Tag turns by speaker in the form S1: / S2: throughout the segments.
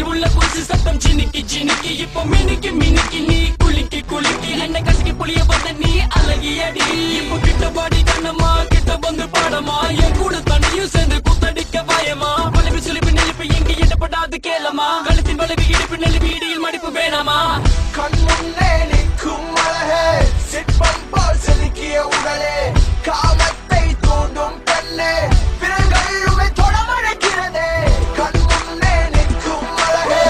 S1: உள்ள கொசு சத்தம் சினிக்கி சினிக்கி இப்போ மினிக்கி மினிக்கி நீ குளிக்கி குளிக்கி என்ன கசக்கி புளிய வந்த நீ அழகியடி இப்போ கிட்ட பாடி கண்ணம்மா கிட்ட வந்து பாடமா என் கூட தண்ணியும் சேர்ந்து குத்தடிக்க பயமா வலிவு சுலிப்பு நெளிப்பு எங்க இடப்படாது கேளமா கழுத்தின் வலிவு இடுப்பு நெளிவு இடியில் மடிப்பு வேணாமா
S2: கண் முன்னே நிற்கும் அழகே சிற்பம் போல் செதுக்கிய உடலே காமத்தை தூண்டும் பெண்ணே விரல்களுமே தொடமழைக்கிறதே கண் முன்னே நிற்கும் அழகே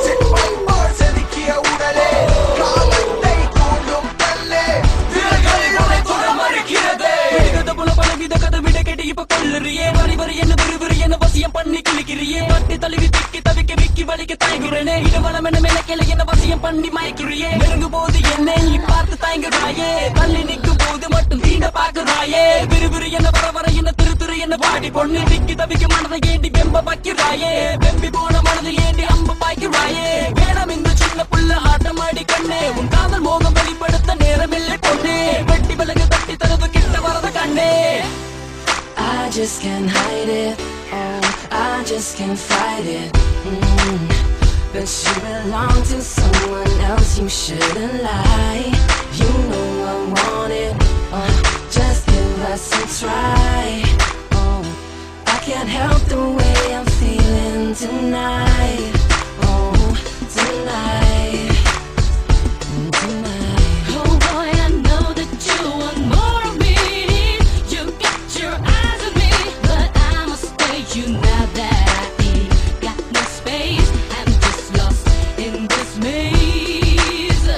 S2: சிற்பம் போல் செதுக்கிய உடலே காமத்தை தூண்டும் பெண்ணே விரல்களுமே தொடமழைக்கிறதே
S1: கதை போல பலவித கதை விட கேட்டு இப்ப கொள்ளுறியே வரி வரி என்ன விறுவிறு என்ன வசியம் பண்ணி கிளிக்கிறியே வட்டி தழுவி திக்கி தவிக்க விக்கி வலிக்க தயங்குறனே இடவளம் என்ன மேலக்கிளை என்ன வசியம் பண்ணி மயக்குறியே நெருங்கும் போது என்னை பார்த்து தயங்குறாயே தள்ளி நிற்கும் போது மட்டும் தீண்ட பாக்குறாயே விறுவிறு என்ன வர வர என்ன திரு திரு என்ன பாடி பொண்ணு திக்கி தவிக்க மனதை ஏண்டி வெம்ப வைக்கிறாயே வெம்பி போன மனதில் ஏண்டி அம்ப பாய்க்கிறாயே வேணாம் இந்த சின்ன புள்ள ஆட்டம் ஆடி கண்ணே உன் காதல் மோகம் வெளிப்படுத்த நேரமில்லை பொண்ணே வெட்டி விலகு தட்டி தரது கிட்ட வரத கண்ணே
S3: I just can't hide it, oh, I just can't fight it. But you belong to someone else, you shouldn't lie. You know I want it, oh, just give us a try. Oh, I can't help the way I'm feeling tonight. Oh, tonight, tonight.
S4: Oh boy, I know that you want more of me. You got your eyes on me, but I must stay you now that I ain't got no space. I'm just lost in this maze.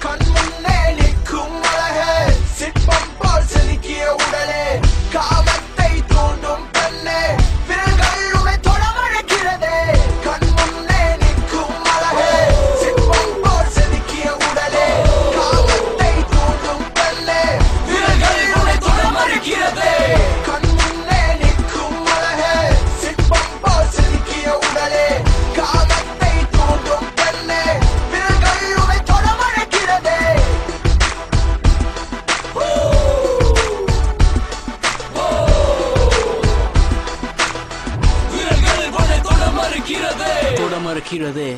S2: கண் முன்னே நிற்கும் அழகே சிற்பம் போல் செதுக்கிய உடலே காமத்தை தூண்டும் பெண்ணே விரல்களுமே தொடமழைக்கிறதே கண் முன்னே நிற்கும் அழகே சிற்பம் போல் செதுக்கிய உடலே காமத்தை தூண்டும் பெண்ணே விரல்களுமே தொடமழைக்கிறதே கண் முன்னே நிற்கும் அழகே சிற்பம் போல் செதுக்கிய உடலே காமத்தை தூண்டும் பெண்ணே விரல்களுமே தொடமழைக்கிறதே
S1: விரல்கள் போல தொட மறுக்கிறதே